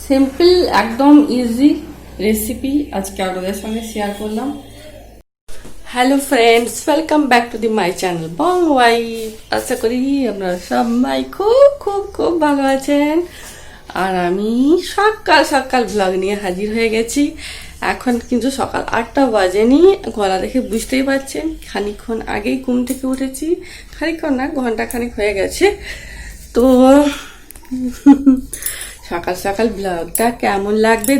Simple একদম easy recipe আজকে আপনাদের সঙ্গে শেয়ার করলাম। Hello friends, welcome back to the my channel bong wife. আশা করি আপনারা সবাই খুব খুব খুব ভালো আছেন। আর আমি সকাল সকাল ব্লগ নিয়ে হাজির হয়ে গেছি। এখন কিন্তু সকাল 8টা বাজেনি, গলা দেখে বুঝতেই পারছেন খানিকক্ষণ আগেই ঘুম থেকে উঠেছি। খানিকক্ষণ না, ঘন্টা খানিক হয়ে গেছে। তো সকাল সকাল ব্লগটা কেমন লাগবে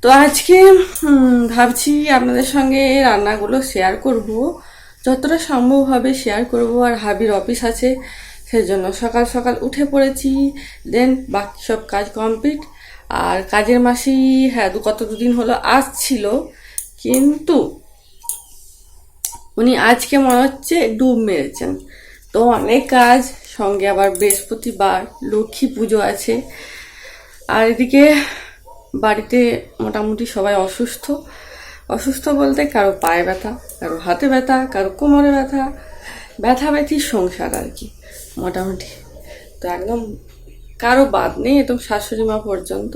তো আজকে ভাবছি আপনাদের সঙ্গে রান্নাগুলো শেয়ার করব, যতটা সম্ভব হবে শেয়ার করব। আর হাবির অফিস আছে, সেজন্য সকাল সকাল উঠে পড়েছি। দেন বাকি সব কাজ কমপ্লিট। আর কাজের মাসি হ্যাঁ গত দুদিন হলো আসছিল, কিন্তু উনি আজকে মনে হচ্ছে ডুব মেরেছেন। তো অনেক কাজ, সঙ্গে আবার বৃহস্পতিবার লক্ষ্মী পুজো আছে। আর এদিকে বাড়িতে মোটামুটি সবাই অসুস্থ। অসুস্থ বলতে কারো পায়ে ব্যথা, কারো হাতে ব্যথা, কারো কোমরে ব্যথা, ব্যথাব্যথির সংসার আর কি মোটামুটি। তো একদম কারো বাদ নেই, একদম শাশুড়ি মা পর্যন্ত।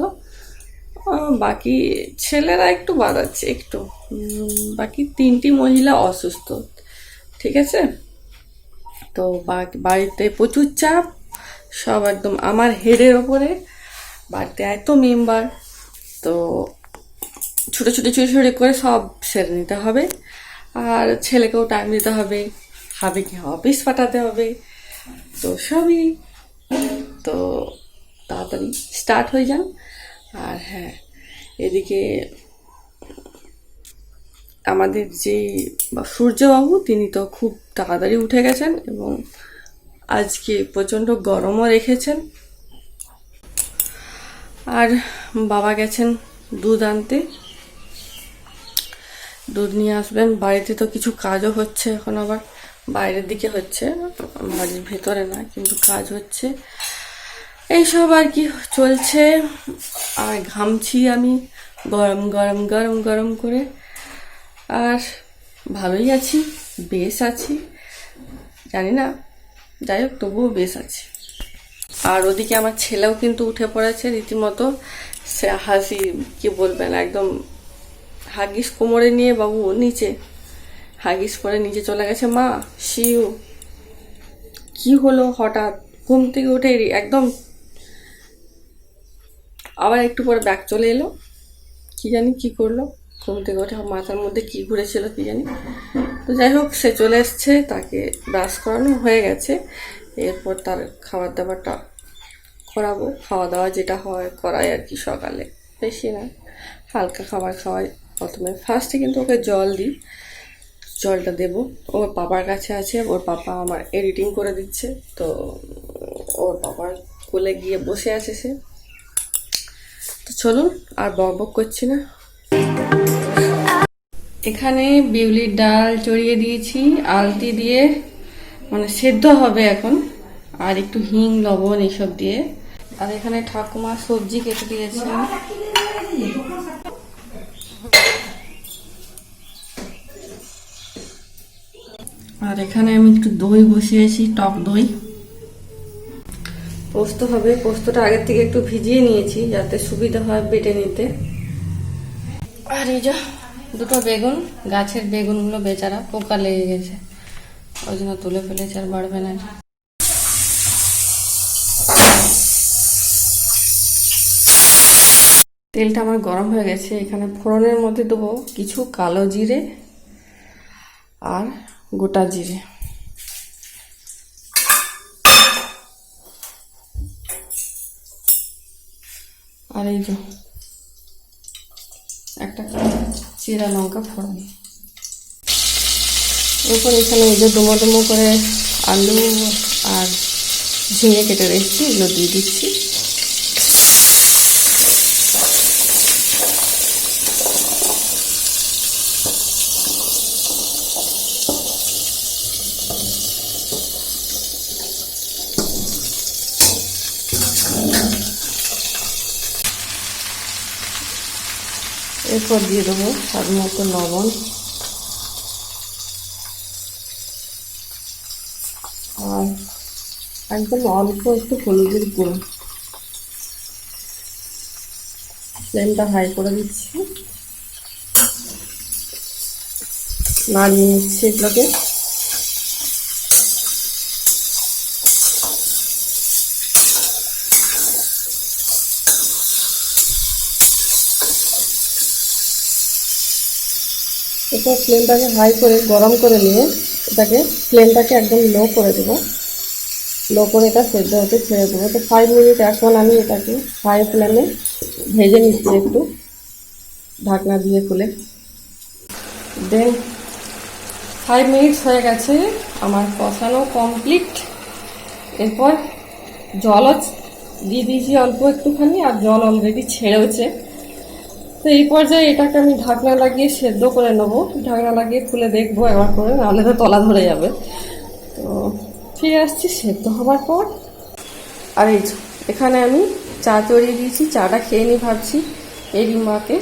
বাকি ছেলেরা একটু বাদ আছে একটু, বাকি 3টি মহিলা অসুস্থ। ঠিক আছে, তো বাড়িতে প্রচুর চাপ, সব একদম আমার হেডের ওপরে। বাড়িতে এত মেম্বার, তো ছোটো ছোটো ছোটো ছোটো করে সব সেরে নিতে হবে। আর ছেলেকেও টাইম দিতে হবে, হাবিকে অফিস পাঠাতে হবে, তো সবই। তো তাড়াতাড়ি স্টার্ট হয়ে যান। আর হ্যাঁ, এদিকে আমাদের যে সূর্যবাবু, তিনি তো খুব তাড়াতাড়ি উঠে গেছেন এবং আজকে প্রচণ্ড গরমও রেখেছেন। আর বাবা গেছেন দুধ আনতে, দুধ নিয়ে আসবেন। বাড়িতে তো কিছু কাজও হচ্ছে, এখন আবার বাইরের দিকে হচ্ছে, বাড়ির ভেতরে না, কিন্তু কাজ হচ্ছে। এইসব আর কি চলছে। আর ঘামছি আমি গরম গরম গরম গরম করে। আর ভালোই আছি, বেশ আছি, জানি না, যাই হোক তবুও বেশ আছি। আর ওদিকে আমার ছেলেও কিন্তু উঠে পড়েছে রীতিমতো। সে হাসি কি বলবেন, একদম হাগিস কোমরে নিয়ে বাবু নিচে, হাগিস পরে নিচে চলে গেছে। মা শিউ কি হলো হঠাৎ, ঘুম থেকে উঠে একদম। আবার একটু পরে ব্যাগ চলে এলো, কি জানি কি করলো, ঘুম থেকে উঠে মাথার মধ্যে কি ঘুরেছিল কি জানি। তো যাই হোক, সে চলে এসছে, তাকে ব্রাশ করানো হয়ে গেছে। এরপর তার খাবার দাবারটা করাবো। খাওয়া দাওয়া যেটা হয় করাই আর কি সকালে, বেশি না, হালকা খাবার খাওয়াই। প্রথমে ফার্স্টে কিন্তু ওকে জল দিই, জলটা দেবো। ওর পাপার কাছে আছে, ওর পাপা আমার এডিটিং করে দিচ্ছে, তো ওর পাপার কোলে গিয়ে বসে আছে সে। তো চলুন আর বকবক করছি না। এখানে বিউলির ডাল চড়িয়ে দিয়েছি আলতি দিয়ে, মানে সেদ্ধ হবে এখন, আর একটু হিং লবণ এইসব দিয়ে। আর এখানে ঠাকুমা সবজি কেটে দিয়েছে। আর এখানে আমি একটু দই বসিয়েছি, টক দই। পোস্ত হবে, পোস্তটা আগের থেকে একটু ভিজিয়ে নিয়েছি যাতে সুবিধা হয় বেটে নিতে। আর এই যে দুটো বেগুন, গাছের বেগুনগুলো বেচারা পোকা লেগে গেছে, ওই জন্য তুলে ফেলেছে, আর বাড়বে না। তেলটা আমার গরম হয়ে গেছে, এখানে ফোড়নের মধ্যে দেবো কিছু কালো জিরে আর গোটা জিরে। আর এই যে একটা চিরা লঙ্কা ফোড়ন। এরপর এখানে এই যে ডুমো ডুমো করে আলু আর ঝিঙে কেটে রেখেছি, এগুলো দিয়ে দিচ্ছি। এরপর দিয়ে দেবো স্বাদ মতো লবণ আর একদম অল্প একটু হলুদের গুঁড়ো। ফ্লেমটা হাই করে দিচ্ছি, নাড়িয়ে নিচ্ছি এগুলোকে। এরপর ফ্লেমটাকে হাই করে গরম করে নিয়ে এটাকে ফ্লেমটাকে একদম লো করে দেবো। লো করে এটা সেদ্ধ হতে ছেড়ে দেবো। তো 5 মিনিট এখন আমি এটাকে হাই ফ্লেমে ভেজে নিচ্ছি একটু, ঢাকনা দিয়ে খুলে। দেন 5 মিনিট হয়ে গেছে, আমার কষানো কমপ্লিট। এরপর জলও দিয়ে দিয়েছি অল্প একটুখানি, আর জল অলরেডি ছেড়েওছে। তো এই পর্যায়ে এটাকে আমি ঢাকনা লাগিয়ে সেদ্ধ করে নেবো। ঢাকনা লাগিয়ে খুলে দেখবো একবার করে, নাহলে তো তলা ধরে যাবে। তো ফিরে আসছি সেদ্ধ হবার পর। আর এই এখানে আমি চা চড়িয়ে দিয়েছি, চাটা খেয়ে নিই ভাবছি এই রিম্বাকে।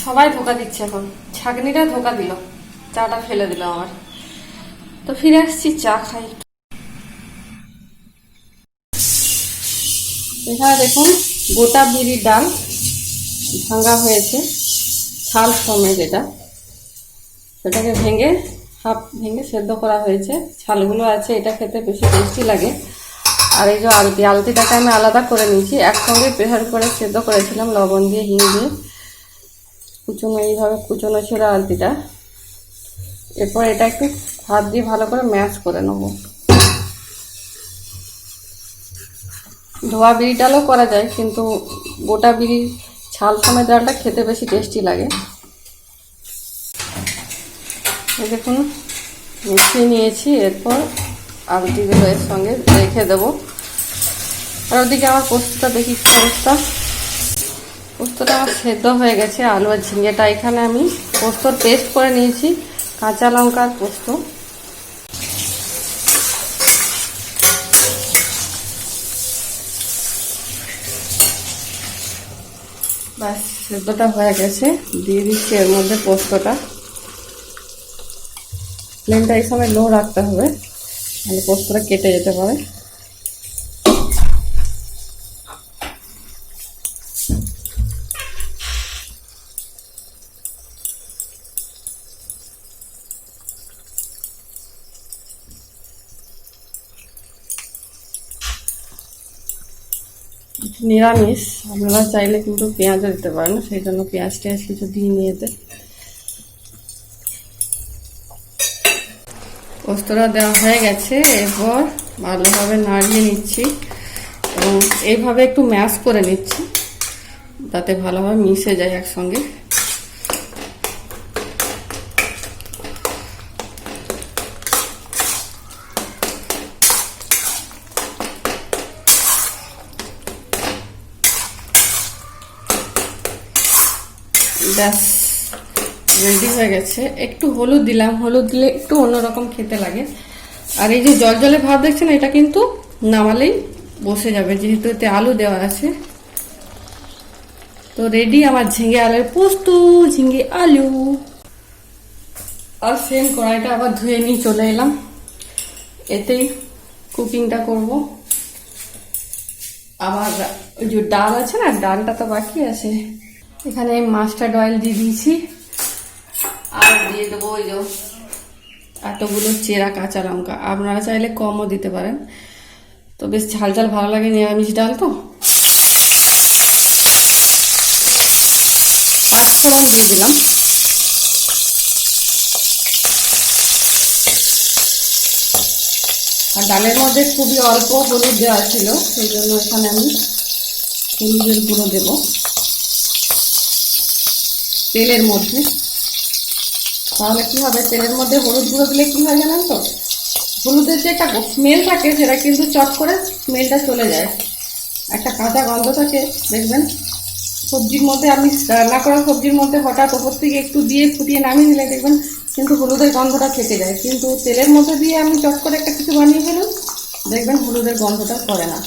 সবাই ধোকা দিচ্ছে এখন, ছাগনিটা ধোকা দিল, চাটা ফেলে দিল আমার। তো ফিরে আসছি চা খাই। এখানে দেখুন গোটা বিরির ডাল ভাঙা হয়েছে, ছাল সমেত। এটা সেটাকে ভেঙে হাফ ভেঙে সেদ্ধ করা হয়েছে, ছালগুলো আছে। এটা খেতে বেশি টেস্টি লাগে। আর এই যে আলতিটাকে আমি আলাদা করে নিয়েছি, একসঙ্গে প্রেসার করে সেদ্ধ করেছিলাম লবণ দিয়ে, হিং দিয়ে। কুচনো এইভাবে কুচনো ছিল আলতিটা। এরপর এটা একটু হাত দিয়ে ভালো করে ম্যাশ করে নেব। ধোয়া বিরি ডালও করা যায়, কিন্তু গোটা বিড়ির ছাল সমেত ডালটা খেতে বেশি টেস্টি লাগে। এই দেখুন মিশিয়ে নিয়েছি। এরপর আলতিগুলো এর সঙ্গে রেখে দেবো। আর ওদিকে আমার পোস্তটা দেখি কি অবস্থা। পোস্তটা আমার সেদ্ধ হয়ে গেছে। আলু আর ঝিঙেটা এখানে আমি পোস্তর পেস্ট করে নিয়েছি, কাঁচা লঙ্কার পোস্ত। ব্যাস সেদ্ধটা হয়ে গেছে, দিয়ে দিচ্ছি এর মধ্যে পোস্তটা। ফ্লেমটা এই সময় লো রাখতে হবে, তাহলে পোস্তটা কেটে যেতে পারে। নিরামিষ, আপনারা চাইলে কিন্তু পেঁয়াজও দিতে পারেন, সেই জন্য পেঁয়াজ টেয়াজ কিছু দিয়ে নিয়েতে। পোস্তটা দেওয়া হয়ে গেছে। এরপর ভালোভাবে নাড়িয়ে নিচ্ছি এবং এইভাবে একটু ম্যাশ করে নিচ্ছি, যাতে ভালোভাবে মিশে যায় একসঙ্গে। ব্যাস রেডি হয়ে গেছে। একটু হলুদ দিলাম, হলুদ দিলে একটু অন্যরকম খেতে লাগে। আর এই যে জল জলে ভাব দেখছেন, এটা কিন্তু নামালেই বসে যাবে, যেহেতু এতে আলু দেওয়া আছে। তো রেডি আমার ঝিঙে আলুর পোস্ত, ঝিঙে আলু। আর সেম কড়াইটা আবার ধুয়ে নিয়ে চলে এলাম, এতেই কুকিংটা করব। আবার ওই যে ডাল আছে না, ডালটা তো বাকি আছে। এখানে মাস্টার্ড অয়েল দিয়ে দিয়েছি, আর দিয়ে দেবো ওই যে এতগুলো চেরা কাঁচা লঙ্কা। আপনারা চাইলে কমও দিতে পারেন, তো বেশ ঝাল ঝাল ভালো লাগে, নিরামিষ ডাল তো। 8 ফোড়ন দিয়ে দিলাম। আর ডালের মধ্যে খুবই অল্প হলুদ দেওয়া ছিল, সেই জন্য এখানে আমি হলুদের গুঁড়ো দেবো তেলের মধ্যে। তাহলে কি হবে, তেলের মধ্যে হলুদ গুঁড়ো দিলে কি হয় জানেন তো, হলুদের যে একটা স্মেল থাকে সেটা কিন্তু চট করে স্মেলটা চলে যায়। একটা কাঁচা গন্ধ থাকে, দেখবেন সবজির মধ্যে, আপনি রান্না করা সবজির মধ্যে হঠাৎ ওপর থেকে একটু দিয়ে ফুটিয়ে নামিয়ে নিলে দেখবেন কিন্তু হলুদের গন্ধটা থেকে যায়। কিন্তু তেলের মধ্যে দিয়ে আমি চট করে একটা কিছু বানিয়ে ফেলুন, দেখবেন হলুদের গন্ধটা করে না।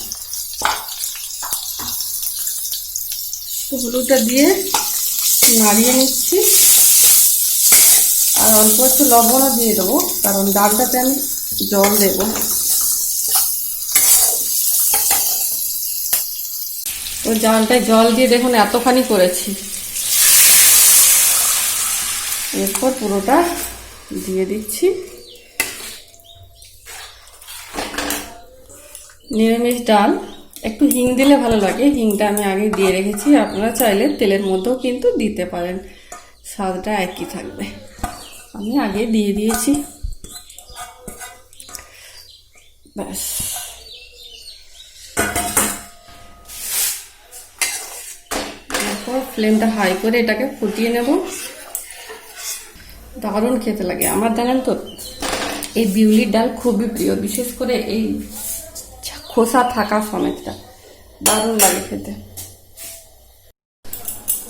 তো হলুদটা দিয়ে নাড়িয়ে নিচ্ছি, আর অল্প একটু লবণও দিয়ে দেবো, কারণ ডালটাতে আমি জল দেব। ওই ডালটায় জল দিয়ে দেখুন এতখানি করেছি। এরপর পুরোটা দিয়ে দিচ্ছি। নিরামিষ ডাল, একটু হিং দিলে ভালো লাগে, হিংটা আমি আগে দিয়ে রেখেছি। আপনারা চাইলে তেলের মধ্যেও কিন্তু দিতে পারেন, স্বাদটা একই থাকবে। আমি আগে দিয়ে দিয়েছি, ব্যাস। তারপর ফ্লেমটা হাই করে এটাকে ফুটিয়ে নেব। দারুণ খেতে লাগে আমার, জানেন তো এই বিউলির ডাল খুবই প্রিয়, বিশেষ করে এই খোসা থাকা সমেতটা দারুণ লাগে খেতে।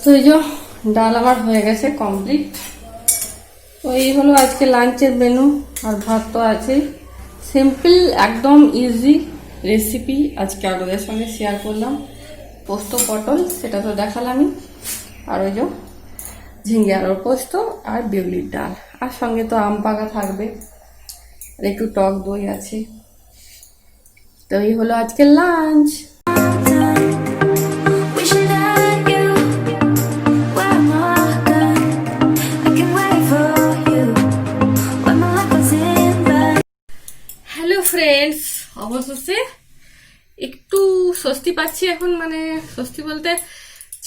তো এই যে ডাল আমার হয়ে গেছে কমপ্লিট। তো এই হলো আজকে লাঞ্চের মেনু, আর ভাত তো আছে। সিম্পল একদম ইজি রেসিপি আজকে আপনাদের সঙ্গে শেয়ার করলাম। পোস্ত পটল সেটা তো দেখালামই, আর ওই যে ঝিঙ্গে আলুর পোস্ত আর বিউলির ডাল, আর সঙ্গে তো আম পাকা থাকবে, আর একটু টক দই আছে। তো এই হলো আজকের লাঞ্চ। হ্যালো ফ্রেন্ডস, অবশেষে একটু স্বস্তি পাচ্ছি এখন। মানে স্বস্তি বলতে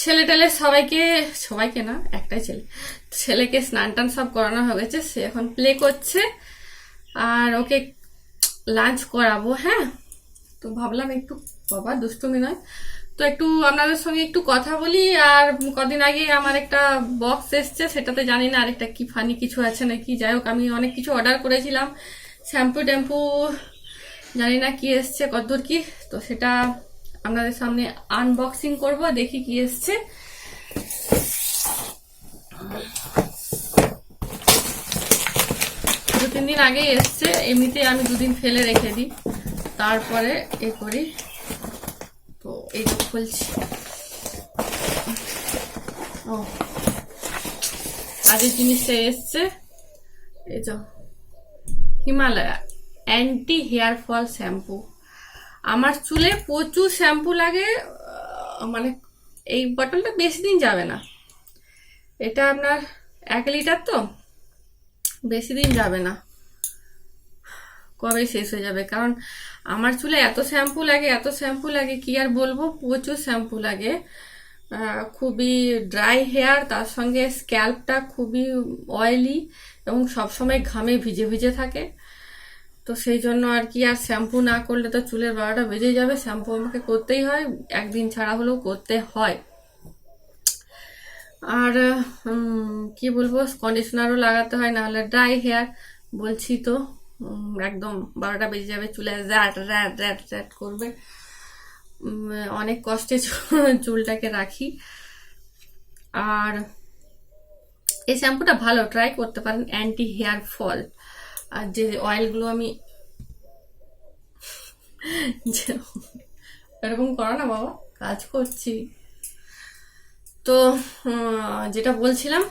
ছেলে টেলে সবাইকে না, একটাই ছেলেকে স্নান টান সব করানো হয়ে গেছে। সে এখন প্লে করছে, আর ওকে লাঞ্চ করাবো। হ্যাঁ, তো ভাবলাম একটু বাবা দুষ্টুমি নয়, তো একটু আপনাদের সঙ্গে একটু কথা বলি। আর কদিন আগে আমার একটা বক্স এসছে, সেটাতে জানি না আরেকটা কি ফানি কিছু আছে নাকি। যাই হোক, আমি অনেক কিছু অর্ডার করেছিলাম, শ্যাম্পু ট্যাম্পু, জানি না কি এসছে কতদূর কি। তো সেটা আপনাদের সামনে আনবক্সিং করব, দেখি কি এসছে। দু তিন দিন আগে এসছে, এমনিতে আমি দুদিন ফেলে রেখে দিই, তারপরে এ করি। তো এই তো খুলছি। ও, আজকের জিনিসটা এসছে এই তো Himalaya anti hair fall shampoo. আমার চুলে প্রচুর শ্যাম্পু লাগে, মানে এই বটলটা বেশি দিন যাবে না। এটা আপনার 1 লিটার, তো বেশি দিন যাবে না, কবে শেষ হয়ে যাবে। কারণ আমার চুলে এত শ্যাম্পু লাগে কি আর বলবো, প্রচুর শ্যাম্পু লাগে। খুবই ড্রাই হেয়ার, তার সঙ্গে স্ক্যাল্পটা খুবই অয়েলি এবং সবসময় ঘামে ভিজে ভিজে থাকে। তো সেই জন্য আর কি, আর শ্যাম্পু না করলে তো চুলের 12টা বেজে যাবে। শ্যাম্পু আমাকে করতেই হয়, একদিন ছাড়া হলেও করতে হয়। আর কি বলবো, কন্ডিশনারও লাগাতে হয়, নাহলে ড্রাই হেয়ার বলছি তো একদম 12টা বেজে যাবে, চুলে র্যাট র্যাট র্যাট র্যাট করবে। অনেক কষ্টে চুলটাকে রাখি। আর এই শ্যাম্পুটা ভালো, ট্রাই করতে পারেন, অ্যান্টি হেয়ার ফল। আর যে অয়েলগুলো আমি এরকম করো না বাবা, কাজ করছি তো। যেটা বলছিলাম,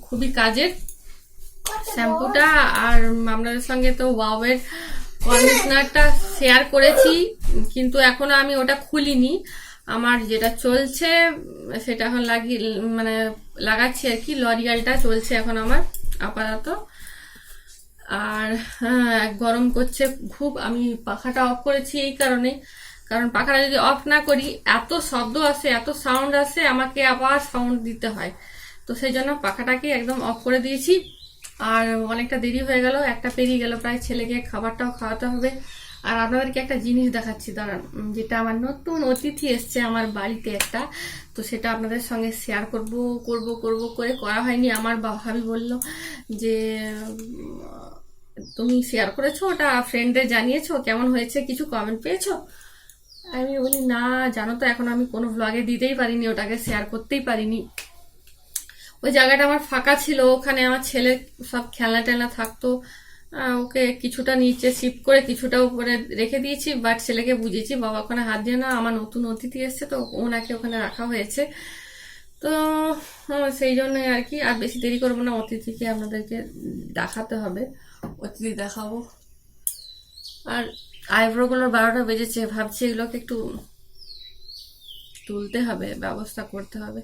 খুবই কাজের শ্যাম্পুটা। আর আপনাদের সঙ্গে তো ওয়াওয়ের কন্ডিশনারটা শেয়ার করেছি, কিন্তু এখনো আমি ওটা খুলিনি। আমার যেটা চলছে সেটা এখন লাগাচ্ছি আর কি। লরিয়ালটা চলছে এখন আমার আপাতত। আর হ্যাঁ, গরম করছে খুব। আমি পাখাটা অফ করেছি এই কারণে, কারণ পাখাটা যদি অফ না করি এত শব্দ আসে, এত সাউন্ড আসে, আমাকে আবার সাউন্ড দিতে হয়। তো সেই জন্য পাখাটাকে একদম অফ করে দিয়েছি। আর অনেকটা দেরি হয়ে গেল, 1টা পেরিয়ে গেল প্রায়, ছেলেকে খাবারটাও খাওয়াতে হবে। আর আপনাদেরকে একটা জিনিস দেখাচ্ছি দাঁড়ান, যেটা আমার নতুন অতিথি এসছে আমার বাড়িতে একটা, তো সেটা আপনাদের সঙ্গে শেয়ার করব করে করা হয়নি। আমার ভাবি বলল যে তুমি শেয়ার করেছো, ওটা ফ্রেন্ডদের জানিয়েছো, কেমন হয়েছে, কিছু কমেন্ট পেয়েছো? আমি বলি না, জানো তো এখন আমি কোনো ভ্লগে দিতেই পারিনি, ওটাকে শেয়ার করতেই পারিনি। ওই জায়গাটা আমার ফাঁকা ছিল, ওখানে আমার ছেলে সব খেলনা টেলনা থাকতো, ওকে কিছুটা নিচে শিফট করে কিছুটা উপরে রেখে দিয়েছি, বাট ছেলেকে বুঝিয়েছি বাবা ওখানে হাত দিয়ে না, আমার নতুন অতিথি এসছে তো ওনাকে ওখানে রাখা হয়েছে। তো সেই জন্যই আর কি, আর বেশি দেরি করবো না, অতিথিকে আপনাদেরকে দেখাতে হবে, অতিথি দেখাবো। আর আইব্রোগুলো 12টা বেজেছে, ভাবছি এগুলোকে একটু তুলতে হবে, ব্যবস্থা করতে হবে।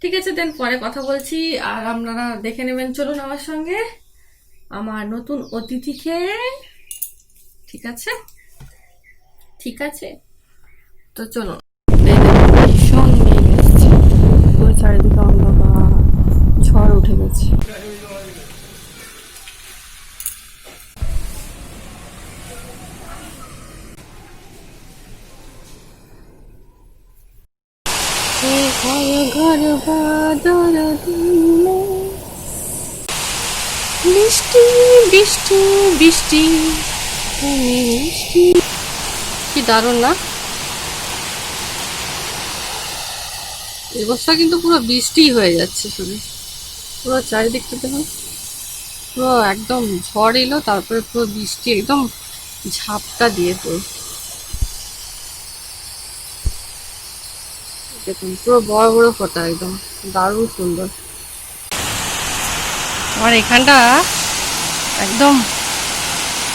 ঠিক আছে, দেন পরে কথা বলছি, আর আপনারা দেখে নেবেন, চলুন আমার সঙ্গে আমার নতুন অতিথিকে। ঠিক আছে, ঠিক আছে, তো চলুন। এই দেখুন, ভীষণ মেঘ এসছে, পুরো চারিদিকে অন্ধকার, ঝড় উঠে গেছে। ঘর বাদর দিনে বৃষ্টি বৃষ্টি বৃষ্টি বৃষ্টি, কি দারুণ না? এই বছর কিন্তু পুরো বৃষ্টি হয়ে যাচ্ছে, শুধু পুরো চারিদিকটা দেখুন, পুরো একদম ঝড় এলো, তারপরে পুরো বৃষ্টি একদম ঝাপটা দিয়ে পুরো দেখুন, পুরো বড় বড় ফোঁটা, একদম দারুণ সুন্দর। আমার এখানটা একদম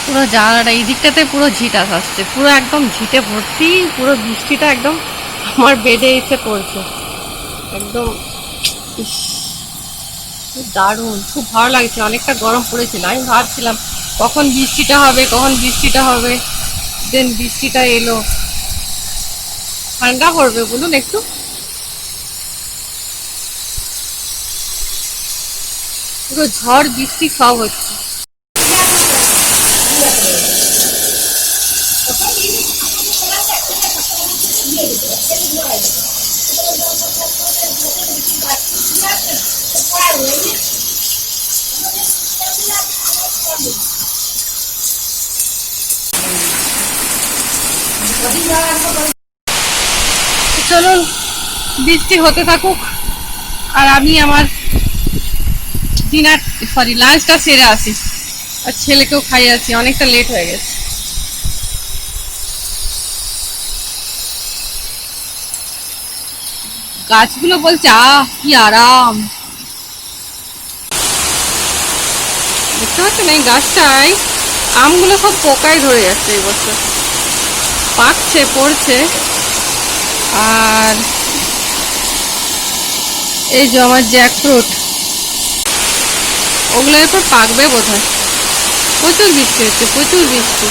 পুরো জানালাটা এই দিকটাতে পুরো ঝিটাস আসছে, পুরো একদম ঝিটে ভর্তি, পুরো বৃষ্টিটা একদম আমার বেডে এসে পড়ছে একদম। ইস, খুব দারুণ, খুব ভালো লাগছে। অনেকটা গরম পড়েছিল, আমি ভাবছিলাম কখন বৃষ্টিটা হবে, কখন বৃষ্টিটা হবে, দেন বৃষ্টিটা এলো। ঠান্ডা পড়বে বলুন একটু, পুরো ঝড় বৃষ্টি সব হচ্ছে। চলুন বৃষ্টি হতে থাকুক, আর আমি আমার লাঞ্চটা সেরে আসি, আর ছেলেকেও খাইয়ে আসি, অনেকটা লেট হয়ে গেছে। গাছগুলো বলছে কি আরাম, দেখতে পাচ্ছেন এই গাছটায় আমগুলো সব পোকায় ধরে যাচ্ছে এই বছর, পাকছে পড়ছে। আর এই যে আমার জ্যাকফ্রুট, ওগুলো এরপর পাকবে বোধহয়। প্রচুর বৃষ্টি হচ্ছে, প্রচুর বৃষ্টি।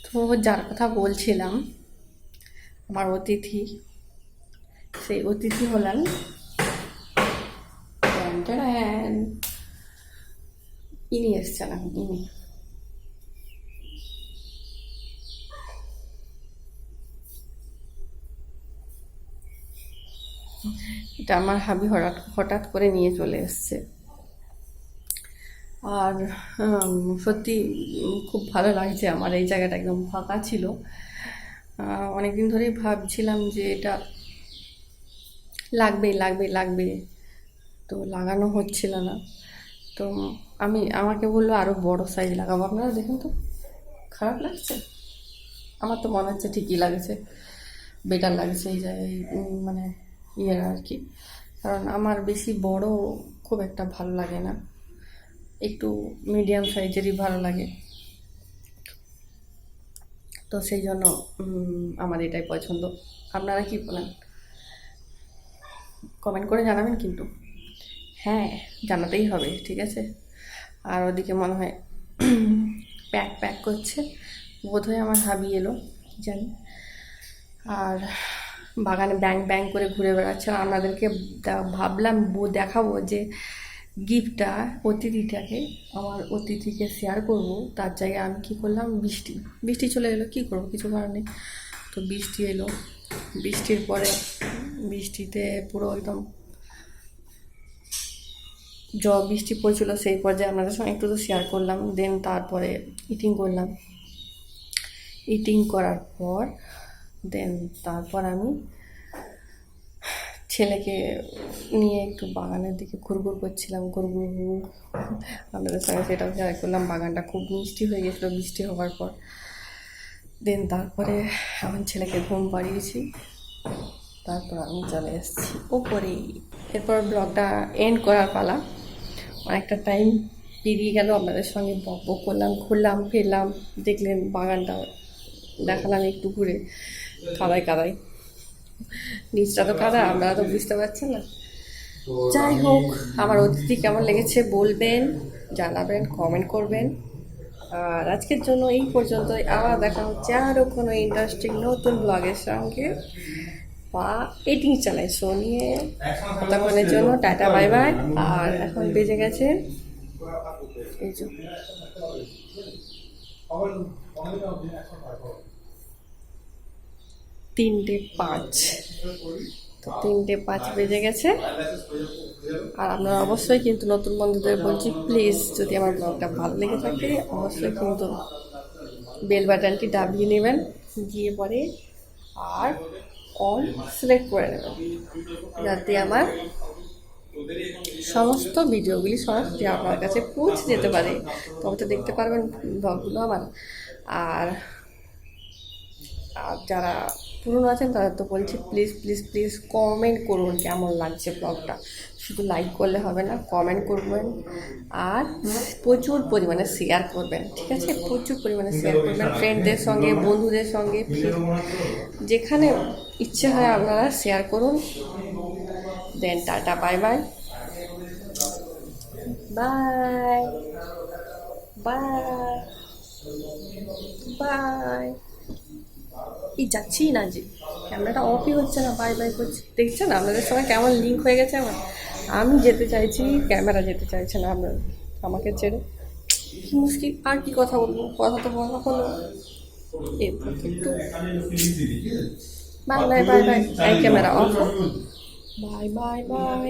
তো যার কথা বলছিলাম, আমার অতিথি, সেই অতিথি হলেন ইনি এসছেন। ইনি এটা আমার হাবি হঠাৎ হঠাৎ করে নিয়ে চলে এসছে, আর সত্যি খুব ভালো লাগছে। আমার এই জায়গাটা একদম ফাঁকা ছিল, অনেকদিন ধরেই ভাবছিলাম যে এটা লাগবে লাগবে লাগবে, তো লাগানো হচ্ছিল না। তো আমাকে বললো আরও বড় সাইজ লাগাবো। আপনারা দেখুন তো, খারাপ লাগছে? আমার তো মনে হচ্ছে ঠিকই লাগছে, বেটার লাগছে এই জায়গায়, মানে ইয়ে আর কি। কারণ আমার বেশি বড় খুব একটা ভালো লাগে না, একটু মিডিয়াম সাইজেরই ভালো লাগে। তো সেই জন্য আমার এটাই পছন্দ। আপনারা কি বলেন? কমেন্ট করে জানাবেন কিন্তু, হ্যাঁ জানাতেই হবে, ঠিক আছে? আর ওদিকে মনে হয় প্যাক প্যাক করছে, বোধহয় আমার হাবি এলো, কি জানি। আর বাগানে ব্যাং ব্যাং করে ঘুরে বেড়াচ্ছে। আর আপনাদেরকে ভাবলাম দেখাবো যে গিফটটা অতিথিটাকে, আমার অতিথিকে শেয়ার করব। তার জায়গায় আমি কী করলাম, বৃষ্টি চলে এলো, কী করবো, কিছু করার নেই। তো বৃষ্টি এলো, বৃষ্টির পরে বৃষ্টিতে পুরো একদম বৃষ্টি পড়ছিল, সেই পর্যায়ে আপনাদের সঙ্গে একটু তো শেয়ার করলাম। দেন তারপরে ইটিং করলাম, ইটিং করার পর তারপর আমি ছেলেকে নিয়ে একটু বাগানের দিকে ঘুরঘুর করছিলাম, ঘুরঘুর আপনাদের সঙ্গে সেটাও শেয়ার করলাম। বাগানটা খুব মিষ্টি হয়ে গেছিলো বৃষ্টি হওয়ার পর। তারপরে আমার ছেলেকে ঘুম পাড়িয়েছি, তারপর আমি চলে এসেছি ওপরে। এরপর ব্লগটা এন্ড করার পালা। অনেকটা টাইম পেরিয়ে গেল, আপনাদের সঙ্গে বক করলাম, ঘুরলাম ফিরলাম, দেখলেন বাগানটা দেখালাম একটু ঘুরে। কাদায় নিচটা তো কাদা, আপনারা তো বুঝতে পারছেন না। যাই হোক, আমার অতিথি কেমন লেগেছে বলবেন, জানাবেন, কমেন্ট করবেন। আর আজকের জন্য এই পর্যন্তই। আবার দেখা হচ্ছে আরও কোনো ইন্টারেস্টিং নতুন ব্লগের সঙ্গে বা এডিটিং চ্যানেল শো নিয়ে। ততক্ষণের জন্য টাটা বাই বাই। আর এখন বেজে গেছে এই যে 3:05। তো 3:05 বেজে গেছে। আর আপনারা অবশ্যই কিন্তু নতুন বন্ধুদের বলছি, প্লিজ যদি আমার ব্লগটা ভালো লেগে থাকে অবশ্যই কিন্তু বেল বাটনটি দাবিয়ে নেবেন, গিয়ে পরে আর অল সিলেক্ট করে নেবেন, যাতে আমার সমস্ত ভিডিওগুলি সরাসরি আপনার কাছে পৌঁছে যেতে পারে। তবে তো দেখতে পারবেন ব্লগগুলো আমার। আর যারা পুরনো আছেন তাদের তো বলছি, প্লিজ প্লিজ প্লিজ কমেন্ট করুন কেমন লাগছে ব্লগটা। শুধু লাইক করলে হবে না, কমেন্ট করবেন আর প্রচুর পরিমাণে শেয়ার করবেন, ঠিক আছে? প্রচুর পরিমাণে শেয়ার করবেন ফ্রেন্ডদের সঙ্গে, বন্ধুদের সঙ্গে, যেখানে ইচ্ছে হয় আপনারা শেয়ার করুন। Tata bye bye bye bye bye. যাচ্ছি না, যে ক্যামেরাটা অফই হচ্ছে না, বাই বাই করছি। দেখছেন আপনাদের সঙ্গে কেমন লিঙ্ক হয়ে গেছে আমার। আমি যেতে চাইছি, ক্যামেরা যেতে চাইছে না আপনার আমাকে ছেড়ে। কি মুশকিল, আর কি কথা বলবো, কথা তো বলা হলো। এরপর একটু bye bye bye bye, camera off, bye bye bye.